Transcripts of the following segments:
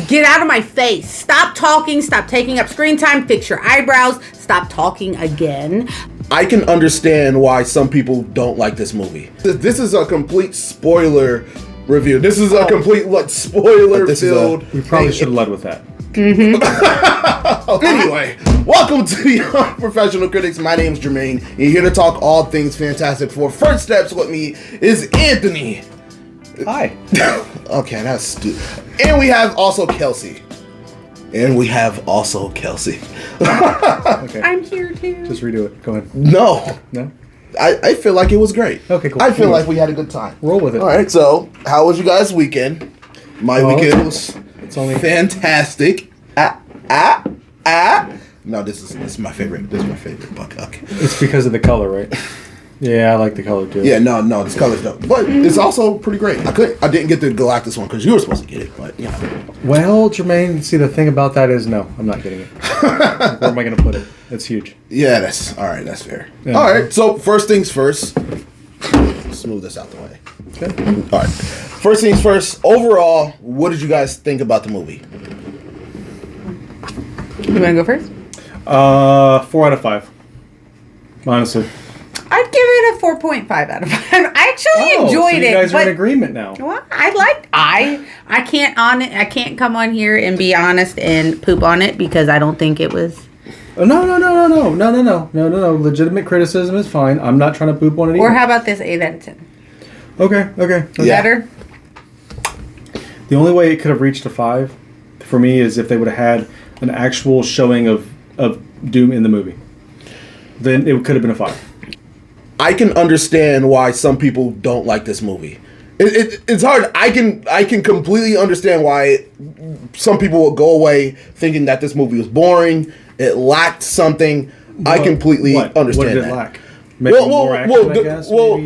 Get out of my face. Stop talking. Stop taking up screen time. Fix your eyebrows. Stop talking again. I can understand why some people don't like this movie. This is a complete spoiler review. This is a complete spoiler filled. We probably should have led with that. Anyway, welcome to the Unprofessional Critics. My name's Jermaine. And you're here to talk all things Fantastic Four. First steps with me is Anthony. Hi. Okay, that's stupid. And we have also Celsey. Okay. I'm here too. Just redo it. Go ahead. No. I feel like it was great. Okay, cool. I feel like we had a good time. Roll with it. All right, so how was you guys' weekend? My weekend was fantastic. No, this is my favorite. This is my favorite book. Okay. It's because of the color, right? Yeah, I like the color too. Yeah, no, this color's dope. But it's also pretty great. I didn't get the Galactus one because you were supposed to get it, but yeah. Well, Jermaine, see the thing about that is no, I'm not getting it. Where am I going to put it? It's huge. Yeah, that's all right. That's fair. Yeah. All right. So first things first. Let's move this out the way. Okay. All right. First things first. Overall, what did you guys think about the movie? You want to go first? 4 out of 5. Honestly. I'd give it a 4.5 out of 5. I actually enjoyed so you guys are in agreement now. Well, I can't come on here and be honest and poop on it because I don't think it was. No. Legitimate criticism is fine. I'm not trying to poop on it either. Or how about this 8 out of 10? Okay. Yeah. Better? The only way it could have reached a 5 for me is if they would have had an actual showing of Doom in the movie. Then it could have been a 5. I can understand why some people don't like this movie. It's hard. I can completely understand why some people will go away thinking that this movie was boring. It lacked something. I completely understand what did it that. lack? Maybe more action, I guess? More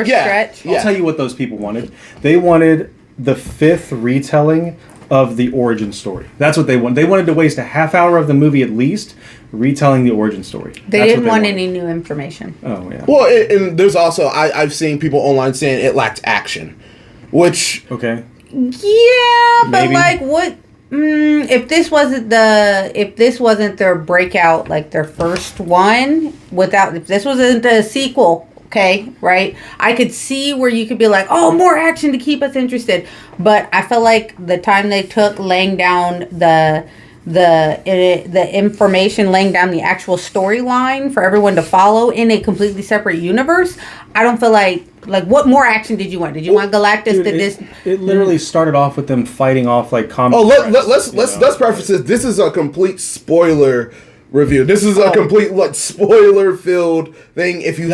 stretch. I'll tell you what those people wanted. They wanted the 5th retelling of the origin story. That's what they wanted. They wanted to waste a half hour of the movie at least retelling the origin story. They didn't want any new information. Oh, yeah. Well, and there's also, I've seen people online saying it lacked action, which... Okay. Yeah, but Maybe. like what... if this wasn't their breakout, like their first one, if this wasn't the sequel, okay, right? I could see where you could be like, oh, more action to keep us interested. But I felt like the time they took laying down the information, laying down the actual storyline for everyone to follow in a completely separate universe, I don't feel like what more action did you want? Did you want Galactus? It literally started off with them fighting off like comic. Let's preface this. This is a complete spoiler review. This is a complete spoiler filled thing. If you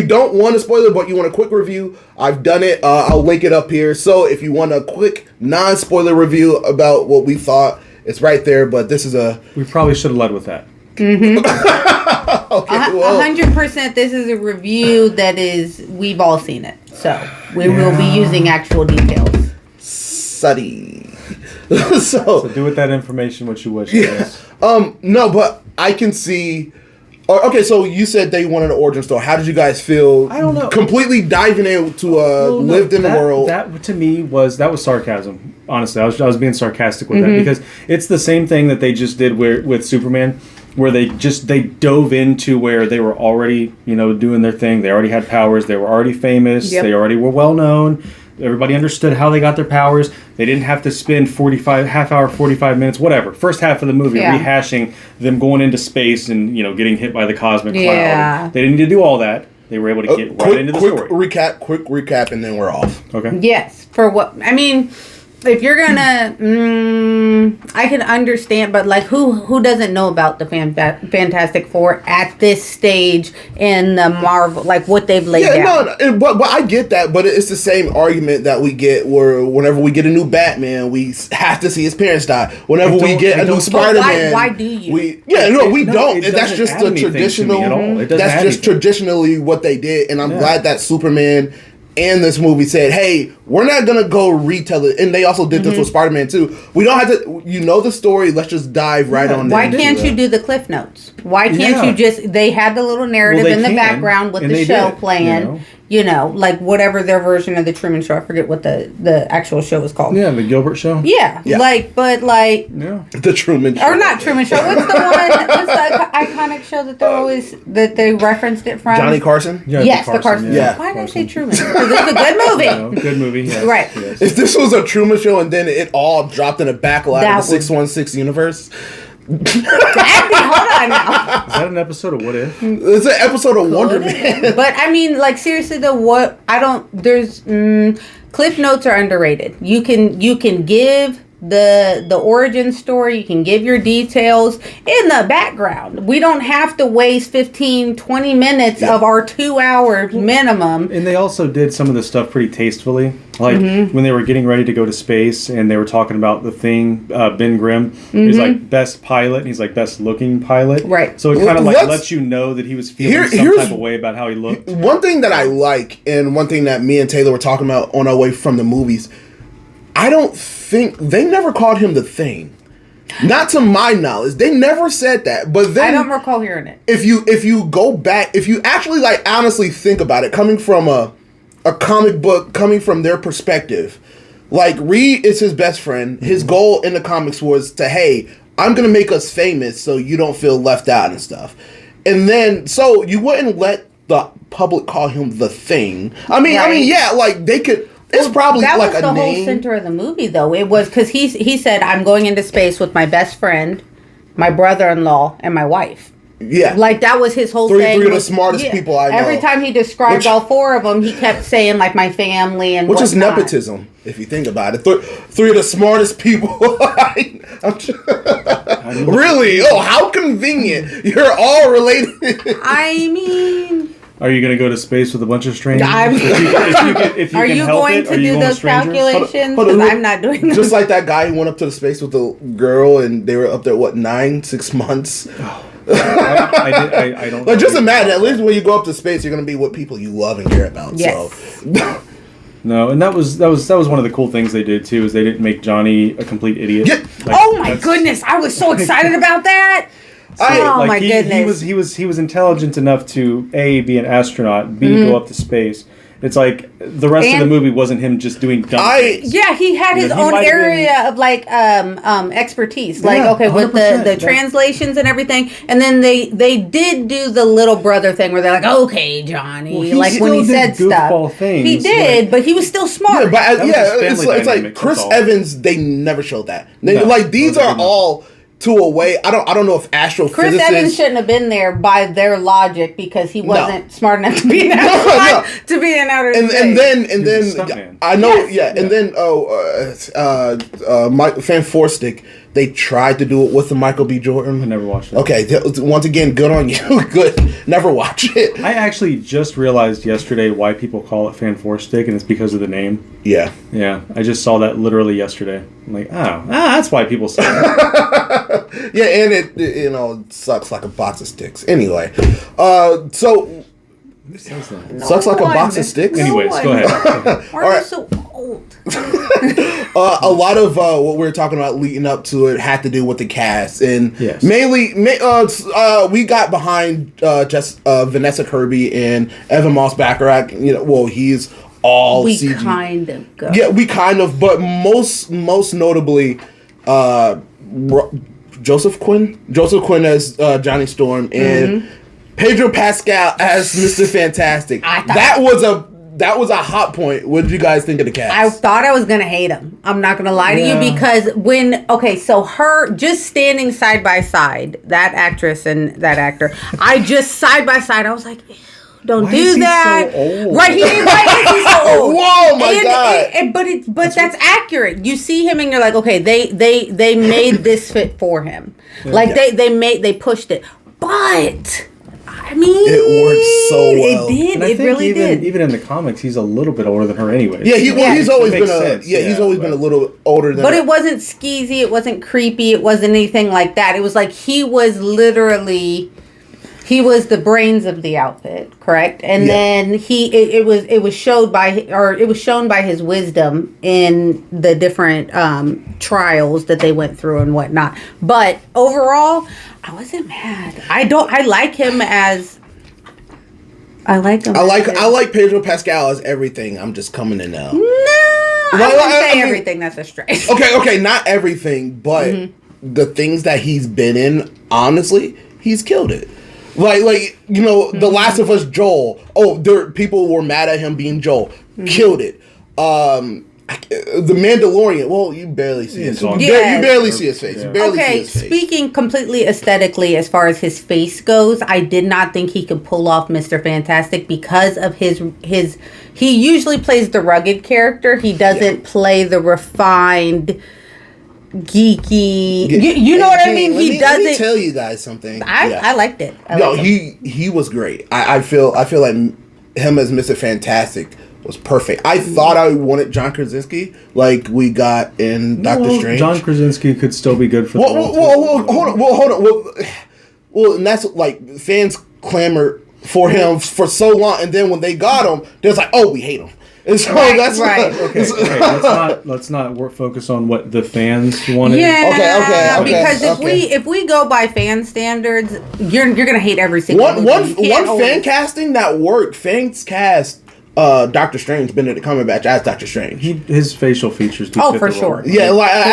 don't want a spoiler but you want a quick review, I've done it. I'll link it up here. So if you want a quick non-spoiler review about what we thought, it's right there. But this is we probably should have led with that. Mm-hmm. Okay, well, 100%. This is a review that we've all seen it, so we will be using actual details. Study. So do with that information what you wish. Yes. No, but I can see. Okay, so you said they wanted an origin story. How did you guys feel? I don't know. Completely diving into lived in the world. That to me was sarcasm. Honestly, I was being sarcastic with that because it's the same thing that they just did with Superman, where they dove into where they were already doing their thing. They already had powers. They were already famous. Yep. They already were well known. Everybody understood how they got their powers. They didn't have to spend 45 minutes, whatever. First half of the movie rehashing them going into space and getting hit by the cosmic cloud. They didn't need to do all that. They were able to get right into the story. Quick recap, and then we're off. Okay. Yes, for what I mean. If you're gonna, I can understand, but like, who doesn't know about the Fantastic Four at this stage in the Marvel, like what they've laid down? No, but I get that, but it's the same argument that we get where whenever we get a new Batman, we have to see his parents die. Whenever we get a new Spider-Man, why do you? We don't. That's just the traditional. That's just traditionally what they did, and I'm glad that Superman and this movie said, hey, we're not going to go retell it. And they also did this with Spider-Man too. We don't have to, the story, let's just dive right on there. Why can't you do the Cliff Notes? Why can't you just, they had the little narrative in the background with the show playing. you know, like whatever their version of the Truman Show. I forget what the actual show was called. Yeah, the Gilbert Show. Yeah. Like, but like, Yeah. The Truman Show. or not Truman Show. What's the one? What's the iconic show that they're always that they referenced it from? Johnny Carson. Yeah, Yes, the Carson. Yeah. Why did I say Truman? Because it's a good movie. No, good movie. Yes, Right. Yes. If this was a Truman Show and then it all dropped in a backlot That of the would- 616 universe, Hold on now. Is that an episode of What If? it's an episode of Wonder Man. But I mean, like seriously though, what I don't there's Cliff Notes are underrated. You can give the origin story, you can give your details in the background. We don't have to waste 15-20 minutes of our 2 hours minimum. And they also did some of the stuff pretty tastefully. Like when they were getting ready to go to space and they were talking about the thing, Ben Grimm, he's like best pilot and he's like best looking pilot. Right. So it kind of like Let's- lets you know that he was feeling some here's- type of way about how he looked. One thing that I like, and one thing that me and Taylor were talking about on our way from the movies, I don't think they never called him the Thing. Not to my knowledge, they never said that. But then I don't recall hearing it. if you go back, if you actually like honestly think about it, coming from a comic book, coming from their perspective, like Reed is his best friend. His goal in the comics was to, hey, I'm gonna make us famous so you don't feel left out and stuff. And then so you wouldn't let the public call him the Thing. I mean, Right. yeah, like they could. It's probably That like was a the name. whole center of the movie, though. It was because he said, "I'm going into space with my best friend, my brother-in-law, and my wife." Yeah, Like that was his whole Three thing. of the smartest people I know. Every time he described Which- all four of them, he kept saying like my family and which is whatnot. nepotism, if you think about it. Three of the smartest people. Really? Oh, how convenient! You're all related. I mean, Are you going to go to space with a bunch of strangers? I'm- if you are can you help going it, to are you do going with those strangers? calculations? Hold on, Because look, I'm not doing Just those. like that guy who went up to the space with the girl, and they were up there, what, 6 months? I don't Like, just know. imagine, at least when you go up to space, you're gonna be with people you love and care about. Yes. So, No, and that was one of the cool things they did too, is they didn't make Johnny a complete idiot. Yeah. Like, Oh my that's- goodness! I was so excited about that. Oh my goodness! He was intelligent enough to A, be an astronaut, B, go up to space. It's like the rest of the And- movie wasn't him just doing dumb things. Yeah, he had his You know, he own might have area of like expertise. Like Yeah, okay, with 100%. the translations and everything. And then they did do the little brother thing where they're like, "Okay, Johnny," Well, he like when he still said did goofball stuff. things, He did, like- but he was still smart. yeah, but That was his it's family like dynamic, Chris that's all. Evans. They never showed that. They, No, like these those are are not. all to a way. I don't know if astrophysicists. Chris Evans shouldn't have been there by their logic because he wasn't smart enough to be an No. astronaut to be an outer and space. then He's a stuntman. I know Yes. and then Mike Fan Forstick, they tried to do it with the Michael B. I Jordan. never watched it. Okay, once again, good on you. Good, never watch it. I actually just realized yesterday why people call it Fan Four Stick, and it's because of the name. Yeah, Yeah, I just saw that literally yesterday. I'm like, that's why people say it. yeah, and it sucks like a box of sticks. Anyway, so Who says that? sucks like a one. box of sticks. No Anyways, go one. ahead. Why are you so old? A lot of what we were talking about leading up to it had to do with the cast, and Yes. mainly we got behind just Vanessa Kirby and Evan Moss Bacharach. He's all We CG. kind of go. Yeah, we kind of, but most notably, Joseph Quinn as Johnny Storm, and Pedro Pascal as Mr. Fantastic. I thought- That was a hot point. What did you guys think of the cast? I thought I was gonna hate him. I'm not gonna lie to Yeah. you because so her just standing side by side, that actress and that actor, I just side by side, I was like, ew, don't Why do is he that. so old? Right? Why is he so old? Whoa, my God. But that's accurate. You see him and you're like, okay, they made this fit for him. Like they pushed it, but. I mean, It worked so well. It did. And I It think really did. even in the comics, he's a little bit older than her anyway. Yeah, he's always Makes been sense, he's always been a but- little older than. But it wasn't skeezy. It wasn't creepy. It wasn't anything like that. It was like he was the brains of the outfit, correct? And Yeah. then it was shown by his wisdom in the different trials that they went through and whatnot. But overall, I wasn't mad. I like him as I like him. I like Pedro Pascal as everything. I'm just coming in now. No, I wouldn't say everything. That's a stretch. Okay, not everything, but the things that he's been in, honestly, he's killed it. Like The Last of Us Joel. People were mad at him being Joel. Killed it. The Mandalorian. Well, you barely see his face. You barely see his face. Yeah. You barely see his face. Speaking completely aesthetically, as far as his face goes, I did not think he could pull off Mr. Fantastic because of his. He usually plays the rugged character. He doesn't play the refined, geeky. You know what I mean? Let me tell you guys something. I liked it. He was great. I feel like him as Mr. Fantastic was perfect. I thought I wanted John Krasinski like we got in Doctor Strange. John Krasinski could still be good for the role. Hold on. Well, and that's like fans clamored for him for so long, and then when they got him, they're like, "Oh, we hate him." And so that's right. Okay. Let's not focus on what the fans wanted. Yeah. Okay. Because if we go by fan standards, you're gonna hate every single one fan casting that worked. Fans cast Doctor Strange, Benedict Cumberbatch as Doctor Strange. His facial features do fit for the sure. role. Yeah,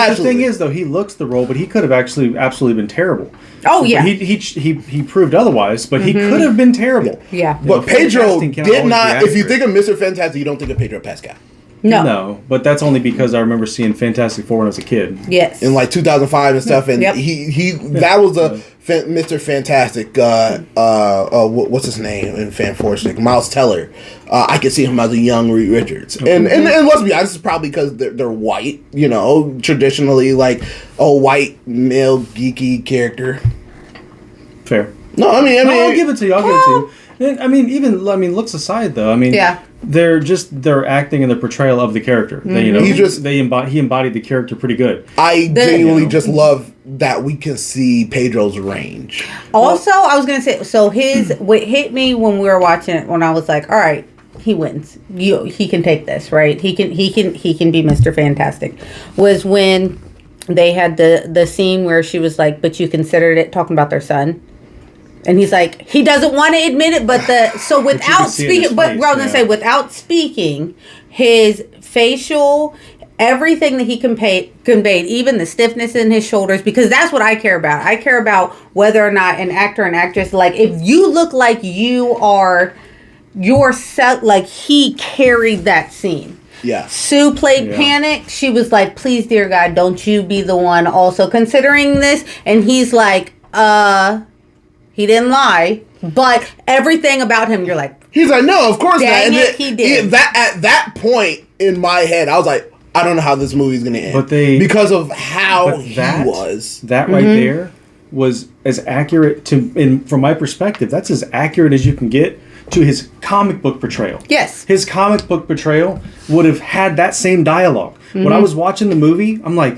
The thing is, though, he looks the role, but he could have actually absolutely been terrible. Oh yeah, he proved otherwise, but he could have been terrible. Yeah. But Pedro did not. If you think of Mr. Fantastic, you don't think of Pedro Pascal. No, but that's only because I remember seeing Fantastic Four when I was a kid. Yes, in like 2005 and stuff, and that was a Mr. Fantastic. What's his name in Fantastic? Miles Teller. I could see him as a young Reed Richards, and let's be honest, it's probably because they're white. Traditionally like a white male geeky character. Fair. No, I mean, I'll give it to you. Looks aside though. They're acting in the portrayal of the character. He embodied the character pretty good. I genuinely just love that we can see Pedro's range. Also, I was gonna say, so what hit me when we were watching it, when I was like, all right, he wins. He can take this, right? He can be Mr. Fantastic. Was when they had the scene where she was like, but you considered it, talking about their son. And he's like, he doesn't want to admit it, without speaking, his facial, everything that he conveyed, even the stiffness in his shoulders, because that's what I care about. I care about whether or not an actor and actress, like, if you look like you are yourself, like, he carried that scene. Yeah. Sue played Panic. She was like, please, dear God, don't you be the one also considering this. And he's like, he didn't lie, but everything about him, you're like... He's like, no, of course not. He did. At that point in my head, I was like, I don't know how this movie's going to end. Because of how he was. That right there was as accurate from my perspective, that's as accurate as you can get to his comic book portrayal. Yes. His comic book portrayal would have had that same dialogue. When I was watching the movie, I'm like,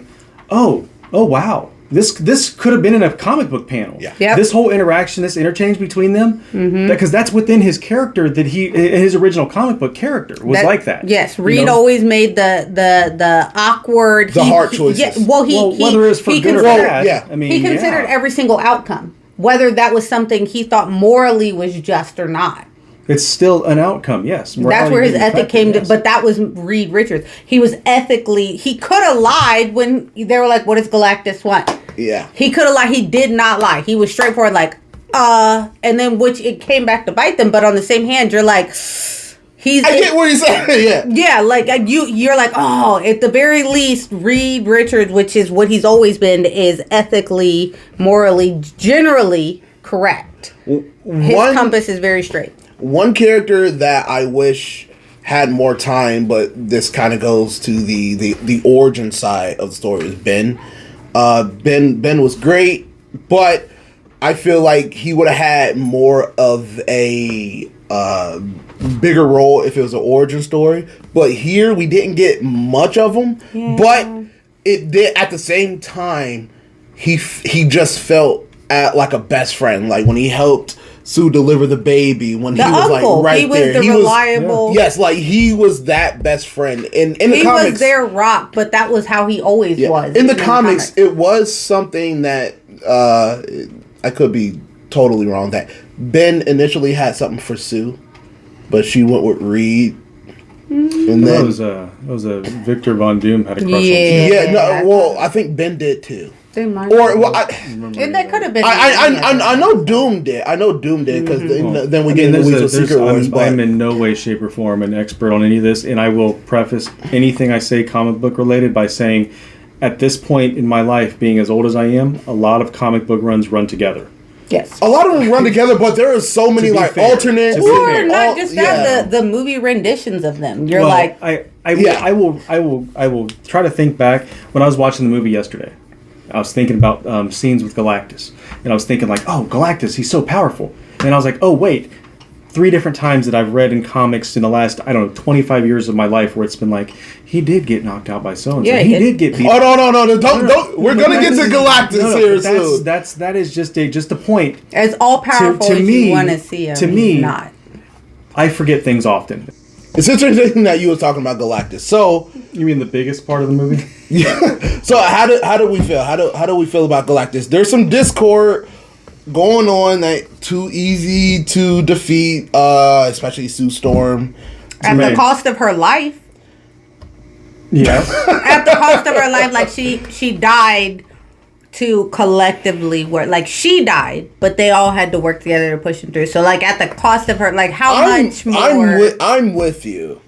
oh wow. This could have been in a comic book panel. Yeah. Yep. This whole interaction, this interchange between them, because that's within his character his original comic book character was like that. Yes, Reed always made the awkward, hard choices. Whether it's for good or bad, he considered every single outcome, whether that was something he thought morally was just or not. It's still an outcome, yes. That's where his ethic came to, but that was Reed Richards. He was he could have lied when they were like, what does Galactus want? Yeah. He could have lied. He did not lie. He was straightforward, like, and then which it came back to bite them, but on the same hand, you're like, I get what he's saying, yeah. Yeah, like, you're like, at the very least, Reed Richards, which is what he's always been, is ethically, morally, generally correct. His compass is very straight. One character that I wish had more time, but this kind of goes to the origin side of the story, is Ben. Ben was great, but I feel like he would have had more of a bigger role if it was an origin story. But here we didn't get much of him. Yeah. But it did at the same time. He just felt like a best friend. Like when he helped Sue deliver the baby, when he was like right there. He was the reliable. Yes, like he was that best friend. In the comics, he was their rock, but that was how he always was. In the comics, it was something that I could be totally wrong. That Ben initially had something for Sue, but she went with Reed. And That then was a Victor Von Doom had a crush on. yeah, no, well, I think Ben did too. They might. Or well, And that could have been. I know Doom did. I know Doom did because then we get into the weeds with Secret Wars. I'm in no way, shape, or form an expert on any of this, and I will preface anything I say comic book related by saying, at this point in my life, being as old as I am, a lot of comic book runs run together. Yes. A lot of them run together, but there are so many like fair. alternates. Or not just that, the movie renditions of them. You're like, I will try to think back when I was watching the movie yesterday. I was thinking about scenes with Galactus, and I was thinking like, oh, Galactus, he's so powerful. And I was like, oh wait, 3 different times that I've read in comics in the last 25 years of my life where it's been like, he did get knocked out by so-and-so. Yeah, he did get beat. Oh no, don't. We're gonna get to Galactus here soon. That is just a point. as all powerful To as me- you want to see him, to me- he's not. I forget things often. It's interesting that you were talking about Galactus. So You mean the biggest part of the movie? yeah. So how do we feel? How do we feel about Galactus? There's some discord going on that too easy to defeat, especially Sue Storm. At the Jermaine. cost of her life. Yes. At the cost of her life, like she died to collectively work. Like she died, but they all had to work together to push him through. So like at the cost of her, like how much more? I'm with you.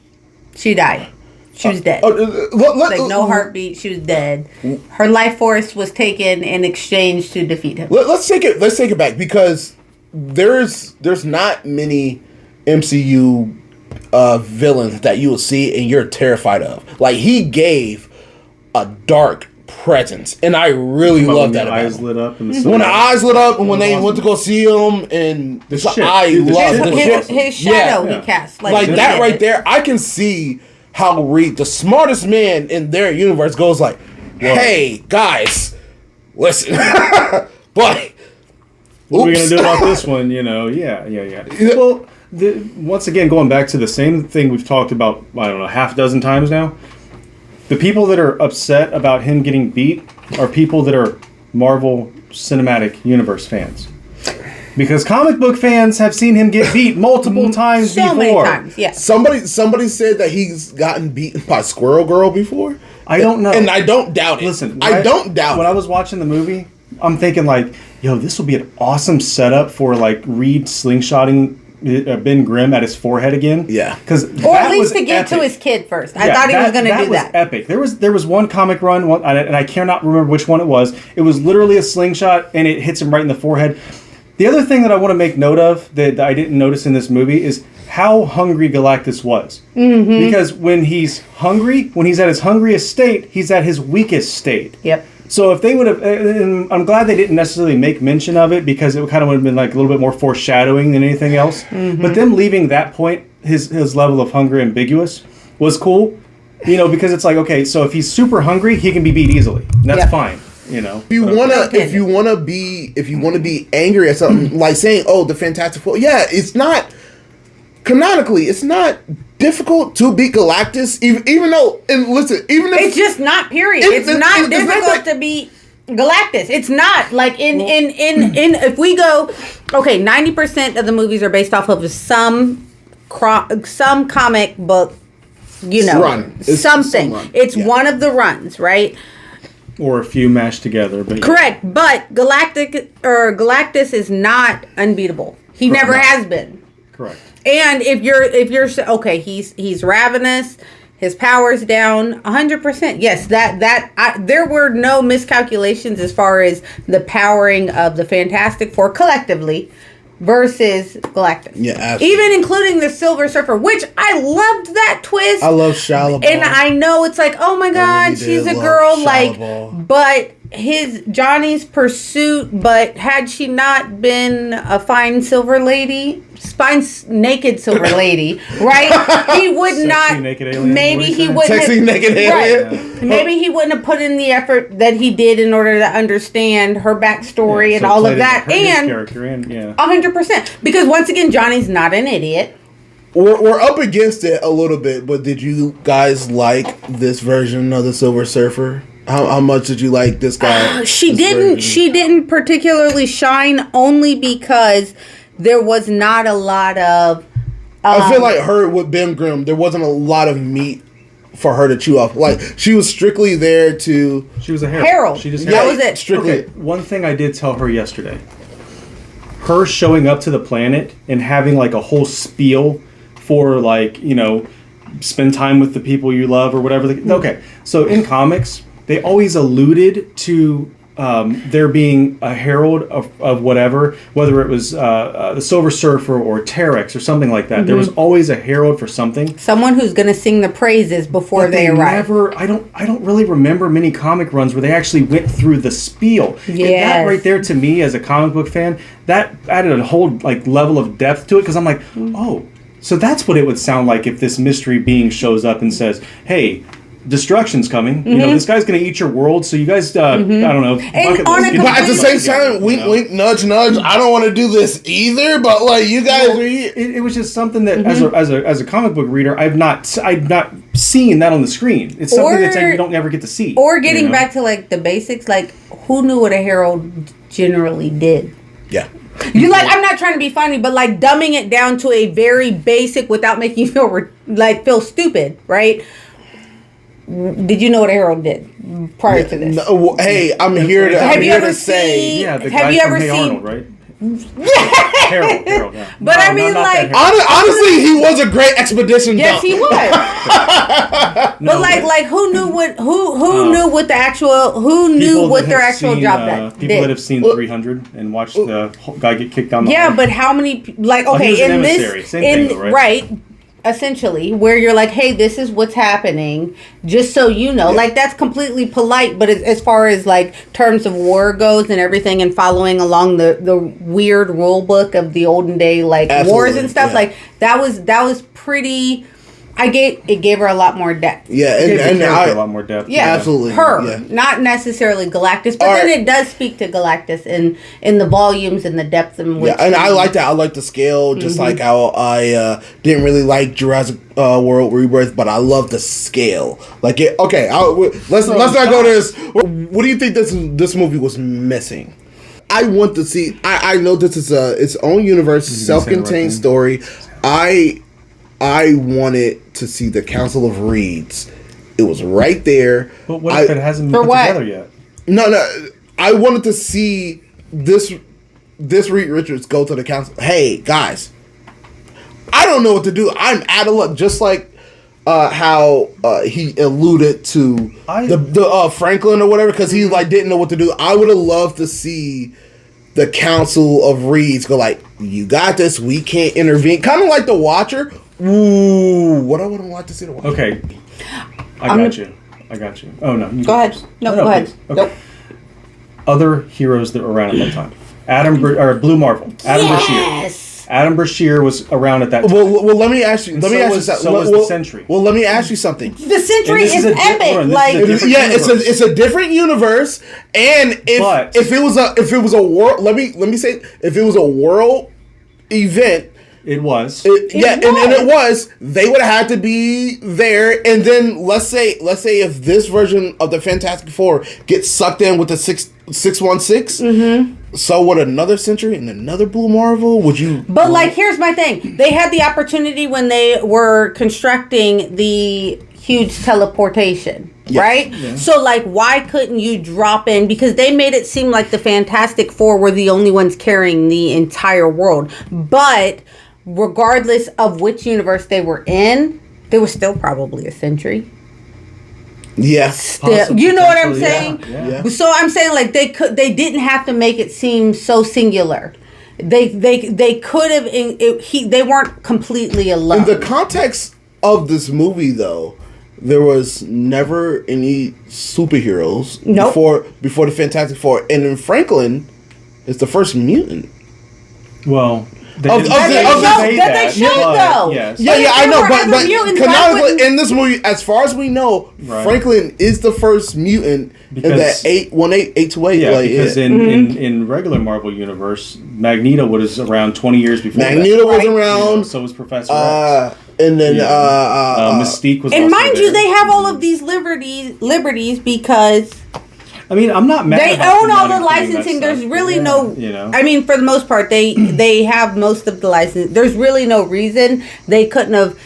She died. She was dead. Like no heartbeat. She was dead. Her life force was taken in exchange to defeat him. Let's take it back because there's not many MCU villains that you will see and you're terrified of. Like he gave a dark presence, and I really love that. Eyes lit up and when the eyes lit up, and when they went to go see him, and The so shit. I Dude, the love shit. His shadow he cast. like that right there. I can see how Reed, the smartest man in their universe, goes like, "Hey guys, listen, but what are we gonna do about this one? You know, yeah. Well, once again, going back to the same thing we've talked about, I don't know, half a dozen times now. The people that are upset about him getting beat are people that are Marvel Cinematic Universe fans. Because comic book fans have seen him get beat multiple times so before. many times. Yeah. somebody said that he's gotten beaten by Squirrel Girl before. I don't know. And I don't doubt it. Listen, I don't doubt when it. I was watching the movie, I'm thinking like, yo, this will be an awesome setup for like Reed slingshotting Ben Grimm at his forehead again. Yeah. Or at least to get to his kid first. I thought he was going to do that. That was epic. There was one comic run, and I cannot remember which one it was. It was literally a slingshot, and it hits him right in the forehead. The other thing that I want to make note of that I didn't notice in this movie is how hungry Galactus was. Mm-hmm. Because when he's hungry, when he's at his hungriest state, he's at his weakest state. Yep. So if they would have, and I'm glad they didn't necessarily make mention of it because it kind of would have been like a little bit more foreshadowing than anything else. Mm-hmm. But them leaving that point, his level of hunger ambiguous, was cool. You know, because it's like, okay, so if he's super hungry, he can be beat easily. And that's fine. You know, if you wanna be angry at something like saying, "Oh, the Fantastic Four," yeah, it's not canonically, it's not difficult to beat Galactus. Even though, and listen, even if it's just not. Period. It's not difficult to beat Galactus. It's not like in if we go, okay, 90% of the movies are based off of some comic book, you know, run. something. It's one of the runs, right? Or a few mashed together, but correct. But Galactus is not unbeatable. He never has been. Correct. And if you're okay, he's ravenous. His power's down 100%. Yes, there were no miscalculations as far as the powering of the Fantastic Four collectively versus Galactus. Yeah, absolutely. Even including the Silver Surfer, which I loved that twist. I love Shia LaBeouf. And I know it's like, oh my God, she's a girl, Shia like, LaBeouf. but Johnny's pursuit, but had she not been a fine naked silver lady, right? He would Sexy not. naked alien, Maybe he what wouldn't. Sexy have, naked alien. Right. Maybe he wouldn't have put in the effort that he did in order to understand her backstory and all of that, and 100%. Because once again, Johnny's not an idiot. We're up against it a little bit, but did you guys like this version of the Silver Surfer? How much did you like this guy? She didn't particularly shine only because there was not a lot of I feel like her with Ben Grimm, there wasn't a lot of meat for her to chew off. Like, she was strictly there to... She was a herald. Herald. She just That was it. Strictly. Okay, one thing I did tell her yesterday. Her showing up to the planet and having like a whole spiel for like, spend time with the people you love or whatever. Okay, so in comics, they always alluded to there being a herald of whatever, whether it was the Silver Surfer or Terex or something like that. Mm-hmm. There was always a herald for something. Someone who's going to sing the praises before they arrive. I don't really remember many comic runs where they actually went through the spiel. Yes. And that right there, to me, as a comic book fan, that added a whole like level of depth to it, because I'm like, oh, so that's what it would sound like if this mystery being shows up and says, hey, destruction's coming. Mm-hmm. This guy's going to eat your world. So you guys, I don't know. But at the same time, wink, wink, nudge, nudge. I don't want to do this either. But like, you guys are. It was just something that, as a comic book reader, I've not seen that on the screen. It's something that you don't ever get to see. Or getting back to like the basics, like who knew what a herald generally did? Yeah. I'm not trying to be funny, but like dumbing it down to a very basic without making you feel stupid, right? Did you know what a herald did prior to this? No, hey, I'm here to say. Yeah, the guy from Hey Arnold, right? Harold, yeah. But no, I mean, like, honestly, he was a great expedition. Yes, he was. No, but like, who knew what? Who knew what the actual? Who knew what their actual job did? People that have seen 300 and watched the guy get kicked down the hall. But how many? Like, okay, in this, same thing, though, right? Essentially, where you're like, hey, this is what's happening, just so you know. Like, that's completely polite, but as far as like terms of war goes and everything, and following along the weird rule book of the olden day like wars and stuff, like that was pretty. It gave her a lot more depth. Yeah, and a lot more depth. Yeah, absolutely. Not necessarily Galactus, but then it does speak to Galactus in the volumes and the depth in which. Yeah, and I like that. I like the scale, just like how I didn't really like Jurassic World Rebirth, but I love the scale. Like it. Okay, let's not go to this. What do you think this movie was missing? I want to see. I know this is its own universe, self-contained story. I wanted to see the Council of Reeds. It was right there. But what if it hasn't been put together yet? No. I wanted to see this Reed Richards go to the council. Hey, guys, I don't know what to do. I'm out of luck. Just like how he alluded to the Franklin or whatever, because he like didn't know what to do. I would have loved to see the Council of Reeds go like, you got this. We can't intervene. Kind of like the Watcher. Ooh, what I would have liked to see the Watcher. Okay, I got you. Oh no, go ahead. No, go ahead. Okay. Nope. Other heroes that were around at that time. Blue Marvel. Adam Brashear was around at that time. Well, let me ask you. something. So was the Sentry. Well, let me ask you something. The Sentry is epic. It's a different universe, and if it was a world, let me say, if it was a world event. It was. And it was. They would have had to be there. And then let's say if this version of the Fantastic Four gets sucked in with the 616, so would another Sentry and another Blue Marvel? Would you? But like, here's my thing. They had the opportunity when they were constructing the huge teleportation. Right? Yeah. So, like, why couldn't you drop in? Because they made it seem like the Fantastic Four were the only ones carrying the entire world. But regardless of which universe they were in, there was still probably a Sentry. Yeah. Still, you know what I'm saying? Yeah. So I'm saying, like, they didn't have to make it seem so singular. They could have. They weren't completely alone. In the context of this movie, though, there was never any superheroes before the Fantastic Four, and then Franklin is the first mutant. That Well, they showed though. Yes. Yeah, I know, but canonically in this movie, as far as we know, Franklin is the first mutant in that 828. Yeah, because in regular Marvel universe, Magneto was around 20 years before. Magneto was around. So was Professor X. And then Mystique was. And mind you, they have all of these liberties because. I mean, I'm not mad. They about own all them the not including that licensing. stuff, There's really yeah, no. You know. I mean, for the most part, they have most of the license. There's really no reason they couldn't have.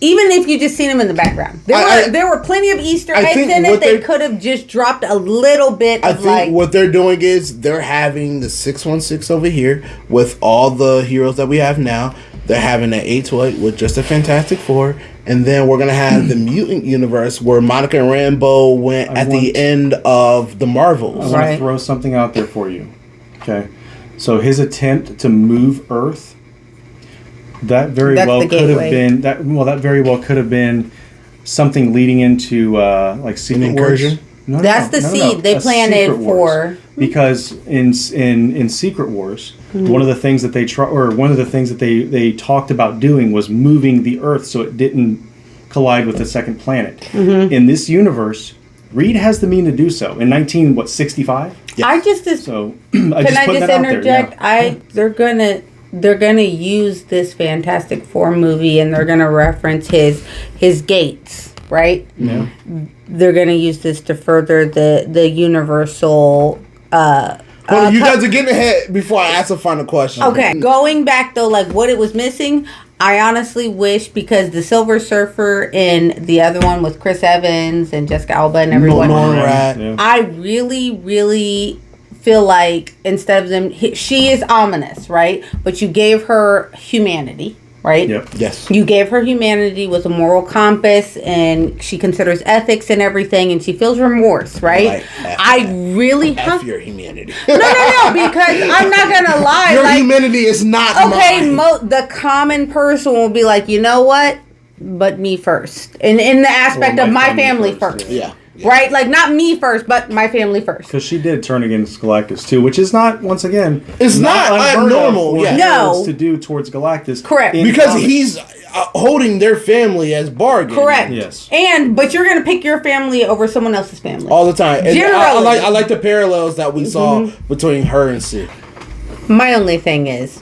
Even if you just seen them in the background, there were plenty of Easter eggs in it. They could have just dropped a little bit. I think what they're doing is they're having the 616 over here with all the heroes that we have now. They're having an 828 with just a Fantastic Four, and then we're gonna have the mutant universe where Monica and Rambeau went at the end of the Marvels. I want to throw something out there for you. Okay, so his attempt to move Earth. That very well could have been that. Well, that very well could have been something leading into like Secret incursion. Wars. That's the seed they planted for. Because in Secret Wars, one of the things that they talked about doing was moving the Earth so it didn't collide with the second planet. In this universe, Reed has the mean to do so. In 1965. Yes. I just interject? Yeah. They're gonna use this Fantastic Four movie, and they're gonna reference his gates, right? Yeah. They're gonna use this to further the universal. Well, you guys are getting ahead before I ask a final question. Okay, going back though, like what it was missing. I honestly wish, because the Silver Surfer and the other one with Chris Evans and Jessica Alba and everyone, I really feel like instead of them, she is ominous, right? But you gave her humanity, right? Yep. Yes. You gave her humanity with a moral compass, and she considers ethics and everything, and she feels remorse, right? I really have your humanity. No, because I'm not gonna lie. Your humanity is not mine. The common person will be like, you know what? But me first, and in the aspect of my family first. Yeah. Right? Like, not me first, but my family first. Because she did turn against Galactus, too, which is not, once again... It's not normal. To do towards Galactus. Correct. Because he's holding their family as bargain. Correct. Yes. But you're going to pick your family over someone else's family. All the time. And generally. I like the parallels that we saw between her and Sid. My only thing is,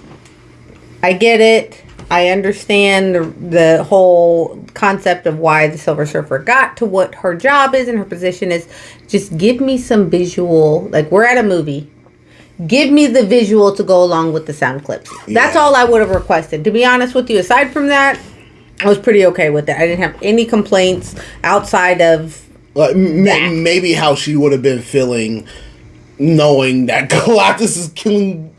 I get it. I understand the whole concept of why the Silver Surfer got to what her job is and her position is. Just give me some visual, like we're at a movie. Give me the visual to go along with the sound clips. That's all I would have requested. To be honest with you, aside from that, I was pretty okay with it. I didn't have any complaints outside of maybe how she would have been feeling knowing that Galactus is killing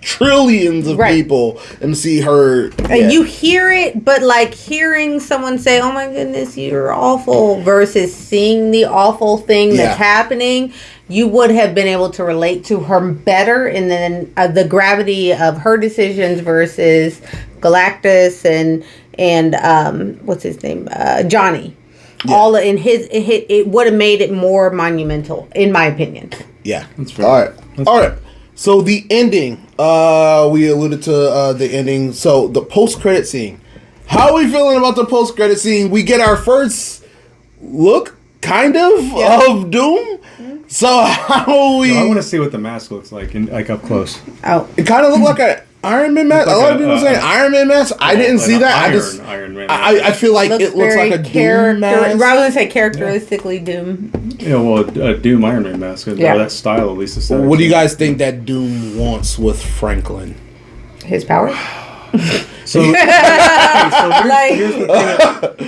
trillions of people and see her and you hear it, but like hearing someone say, oh my goodness, you're awful, versus seeing the awful thing that's happening, you would have been able to relate to her better, and then the gravity of her decisions versus Galactus and what's his name, Johnny. All in it would have made it more monumental, in my opinion. That's fair. All right. So the ending, we alluded to the ending. So the post-credit scene. How are we feeling about the post-credit scene? We get our first look, kind of Doom. So how we? I want to see what the mask looks like, up close. Oh, it kind of looked like an Iron Man mask. A lot of people saying Iron Man mask. I didn't see that. Iron Man. I feel like it looks like a Doom mask. I was gonna say characteristically Doom. Yeah, well, a Doom Iron Man mask. That style, at least. What do you guys think that Doom wants with Franklin? His power. So here's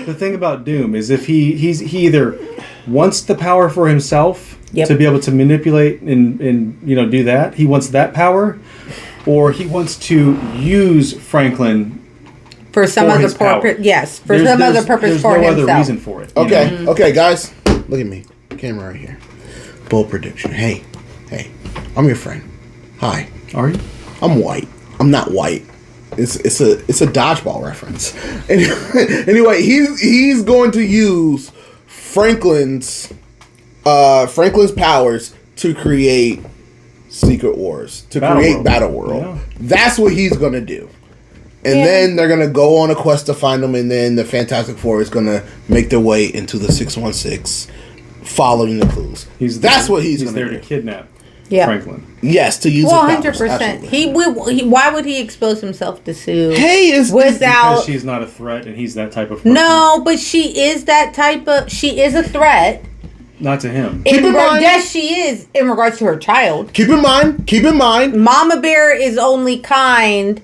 the thing about Doom is if he either wants the power for himself to be able to manipulate and do that, he wants that power, or he wants to use Franklin for some other purpose. Yes, for some other purpose for himself. There's no other reason for it. Okay, okay, guys, look at me, camera right here. Bold prediction. Hey, I'm your friend. Hi. Are you? I'm white. I'm not white. It's a dodgeball reference. Anyway, he's going to use Franklin's powers to create Secret Wars, to create Battle World. Yeah. That's what he's going to do. And then they're going to go on a quest to find him, and then the Fantastic Four is going to make their way into the 616, following the clues. That's what he's going to do. He's there to kidnap Franklin. Yes, to use 100%. Why would he expose himself to Sue? Because she's not a threat, and he's that type of person. No, but she is that type of. She is a threat. Not to him. Yes, she is in regards to her child. Keep in mind. Mama Bear is only kind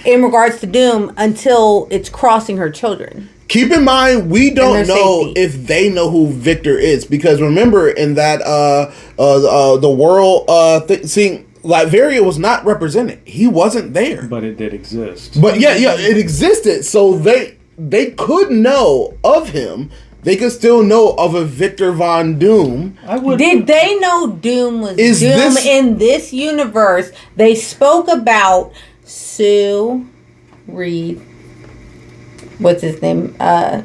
in regards to Doom until it's crossing her children. Keep in mind, we don't know safety. if they know who Victor is, because remember in that the world seeing Latveria was not represented. He wasn't there, But it did exist. but yeah, it existed. So they could know of him. They could still know of a Victor Von Doom. Did they know Doom was Is Doom this- in this universe? They spoke about Sue, Reed, what's his name? I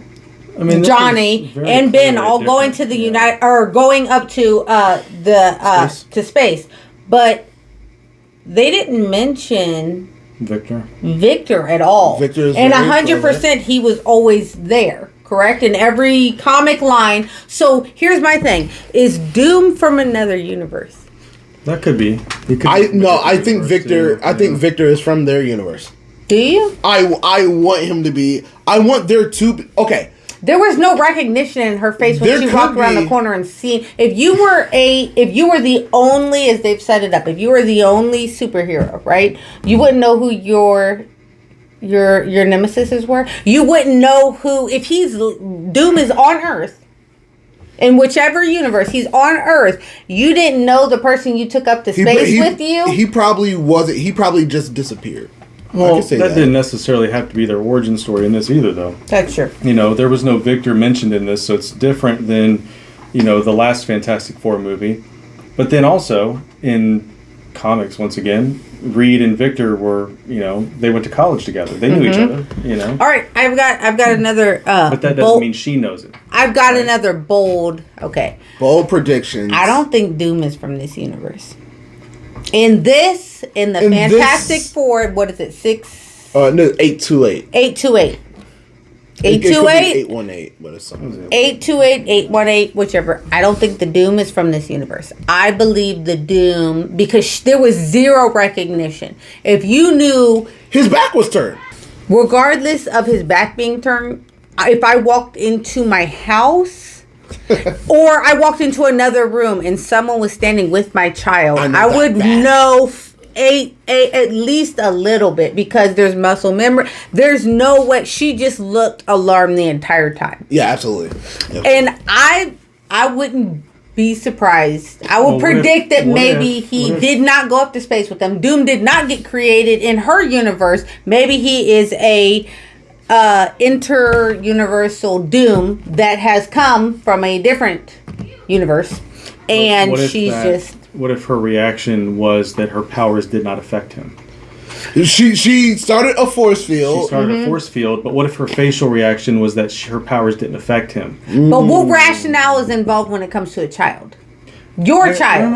mean, this Johnny is very and Ben clearly all going different. to the Yeah. United or going up to Space. to space, but they didn't mention Victor. at all. Victor is and very 100% he was always there. Correct, in every comic line. So here's my thing: is Doom from another universe? That could be. He could I be think Victor. too, I think Victor is from their universe. Do you? I want him to be. I want there to be. Okay. There was no recognition in her face when There she could walked around be. the corner and seen. If you were the only, as they've set it up, if you were the only superhero, right? You wouldn't know who your nemesises were. You wouldn't know who, if Doom is on Earth. In whichever universe he's on Earth, you didn't know the person you took up to space with you. He probably wasn't. He probably just disappeared. I Well, can say that didn't necessarily have to be their origin story in this either, though. That's true. You know, there was no Victor mentioned in this, so it's different than, you know, the last Fantastic Four movie. But then also, in comics, once again, Reed and Victor were, you know, they went to college together. They knew each other, you know. All right, I've got another. But that doesn't mean she knows it. I've got another bold. Okay, bold predictions. I don't think Doom is from this universe. In the Fantastic Four, what is it? 828. 828. It could be 828. 818, but it's something. 828, 818, whichever. I don't think the Doom is from this universe. I believe the Doom, because there was zero recognition. If you knew, His back was turned. regardless of his back being turned, if I walked into my house or I walked into another room and someone was standing with my child, I would know at least a little bit, because there's muscle memory. There's no way. She just looked alarmed the entire time. Yeah, absolutely. Yep. And I wouldn't be surprised. I would predict that maybe he did not go up to space with them. Doom did not get created in her universe. Maybe he is a inter-universal Doom that has come from a different universe, and What if her reaction was that her powers did not affect him? She started a force field. She started a force field, but what if her facial reaction was that her powers didn't affect him? But what rationale is involved when it comes to a child? Your child.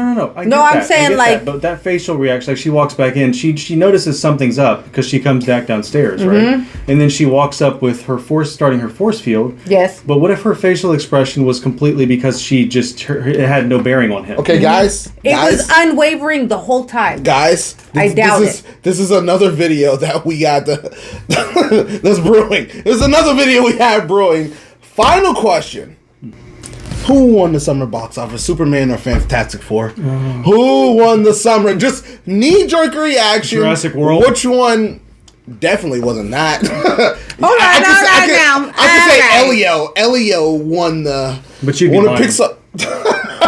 No. I'm saying like, but that facial reaction, like she walks back in, she notices something's up because she comes back downstairs, right? And then she walks up with her starting her force field. yes. But what if her facial expression was completely because it had no bearing on him? Okay, guys. It was unwavering the whole time. Guys, I doubt it. This is another video that we got that's brewing. There's another video we have brewing. Final question. Who won the summer box office, Superman or Fantastic Four? Who won the summer? Just knee-jerk reaction. Jurassic World. Which one definitely wasn't that? Hold on, I can say Elio. Elio won the... But you'd be won a lying. Pixar...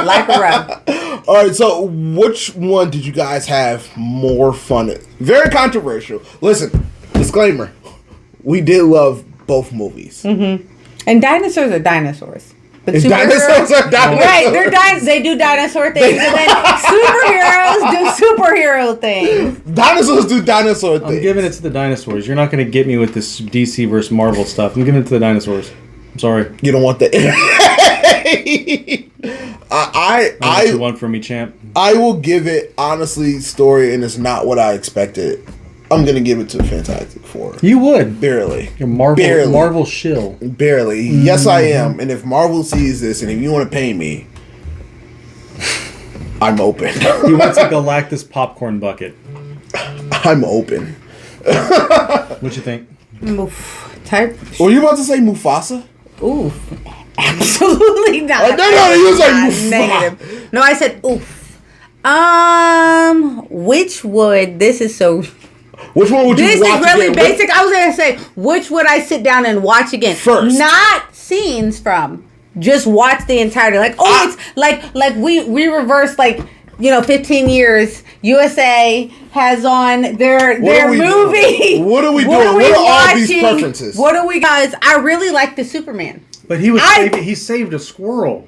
Like a rug. All right, so which one did you guys have more fun with? Very controversial. Listen, disclaimer. We did love both movies. And dinosaurs are dinosaurs. But It's dinosaurs are dinosaurs. Right, they do dinosaur things, and then superheroes do superhero things. Dinosaurs do dinosaur things. I'm giving it to the dinosaurs. You're not going to get me with this DC versus Marvel stuff. I'm giving it to the dinosaurs. I'm sorry. You don't want that. What you want from me, champ? I will give it, honestly, story, and it's not what I expected. I'm going to give it to Fantastic Four. You would. Barely. You're Marvel shill. Barely. Yes, I am. And if Marvel sees this, and if you want to pay me, I'm open. He wants a Galactus popcorn bucket. I'm open. What you think? Oof. Type. Were you about to say Mufasa? Oof. Absolutely not. No, he was like negative. No, I said oof. Which would this is so. Which one would you this watch is really again? basic. I was gonna say which would I sit down and watch again First. not scenes from. Just watch the entirety. Like it's like we reverse 15 years. USA has on their movie. What are we doing? What are all these preferences? What are we guys? I really like the Superman. But he saved a squirrel.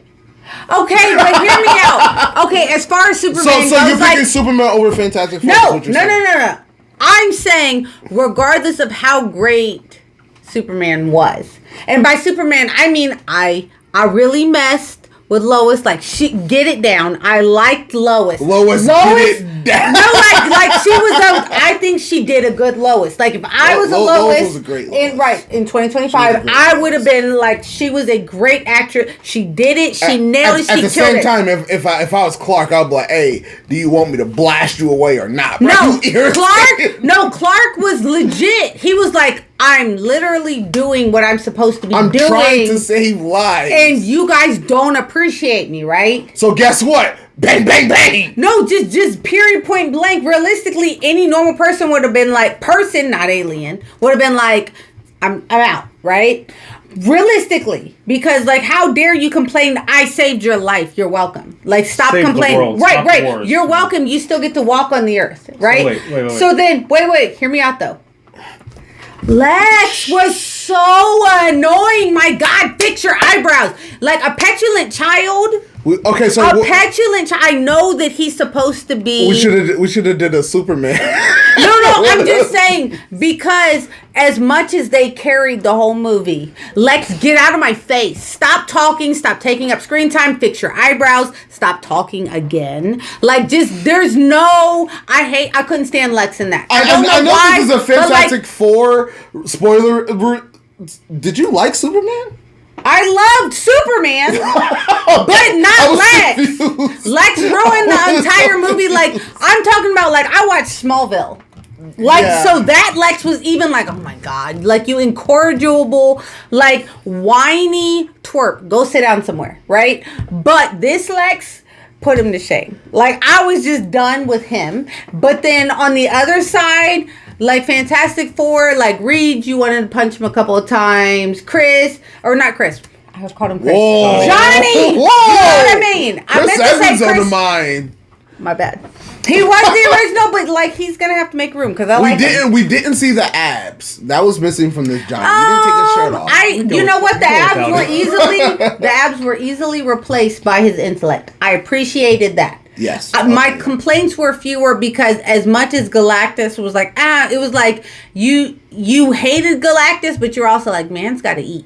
Okay, but hear me out. Okay, as far as Superman goes, so you're picking Superman over Fantastic Four? No. I'm saying, regardless of how great Superman was, and by Superman I mean I really messed with Lois. Like get it down. I liked Lois. Lois get it down. No, like she was. I think she did a good Lois. Like if I was a Lois, was a great Lois. in 2025, I would have been like she was a great actress. She did it. She nailed it. She at the killed same it. time, if I was Clark, I'd be like, hey, do you want me to blast you away or not? Bro? Clark was legit. He was like, I'm literally doing what I'm supposed to be doing. I'm trying to save lives. And you guys don't appreciate me, right? So guess what? Bang, bang, bang. No, just period, point blank. Realistically, any normal person would have been like, not alien, would have been like, I'm out, right? Realistically, because how dare you complain? I saved your life. You're welcome. Stop complaining. Right. Wars. You're welcome. You still get to walk on the earth, right? So wait. So then, wait. Hear me out though. Lex was so annoying. My God, fix your eyebrows. Like a petulant child. Petulant child. I know that he's supposed to be. We should have did a Superman. No. I'm just saying because as much as they carried the whole movie, Lex, get out of my face. Stop talking. Stop taking up screen time. Fix your eyebrows. Stop talking again. There's no. I couldn't stand Lex in that. I don't know why. This is a Fantastic Four spoiler. Did you like Superman? I loved Superman, but not Lex. Confused. Lex ruined the entire movie. I'm talking about, I watched Smallville. So that Lex was even oh my God, you incorrigible, whiny twerp. Go sit down somewhere, right? But this Lex put him to shame. I was just done with him. But then on the other side, Fantastic Four, Reed, you wanted to punch him a couple of times. Chris, or not Chris. I was called him Chris. Whoa. Johnny! Whoa. You know what I mean? I meant to say Evans Chris. on the mind. My bad. He was the original, but he's gonna have to make room because We didn't see the abs. That was missing from this Johnny. You didn't take his shirt off. You know what? The abs were easily replaced by his intellect. I appreciated that. Yes. My complaints were fewer because as much as Galactus was it was you hated Galactus, but you're also man's got to eat.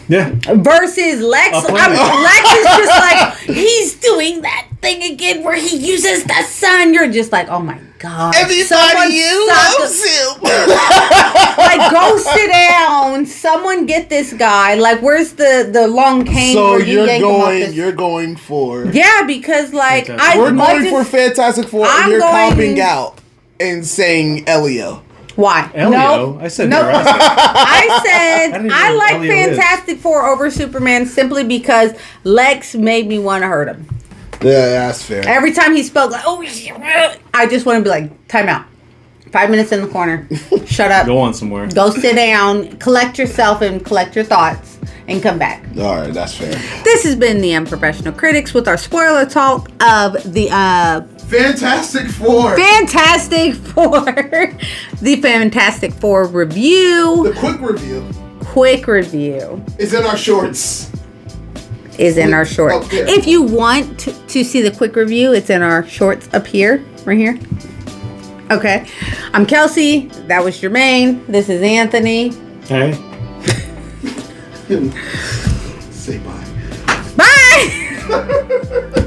Yeah. Versus Lex. Lex is just he's doing that thing again where he uses the sun. You're just oh my God. Everybody loves him. Go sit down. Someone get this guy. Where's the long cane? So where you're going for. Yeah, because we're going for Fantastic Four and you're copping out and saying Elio. Why? Elio? No. I said no. Jurassic. I said I like Elio Fantastic Four over Superman simply because Lex made me want to hurt him. Yeah, that's fair. Every time he spoke, I just want to be time out. 5 minutes in the corner. Shut up. Go on somewhere. Go sit down, collect yourself and collect your thoughts, and come back. All right, that's fair. This has been the Unprofessional Critics with our spoiler talk of the Fantastic Four. The Fantastic Four review. The Quick review. Is in our shorts. Okay. If you want to see the quick review, it's in our shorts up here, right here. Okay. I'm Celsey. That was Jermaine. This is Anthony. Hey. Say bye. Bye.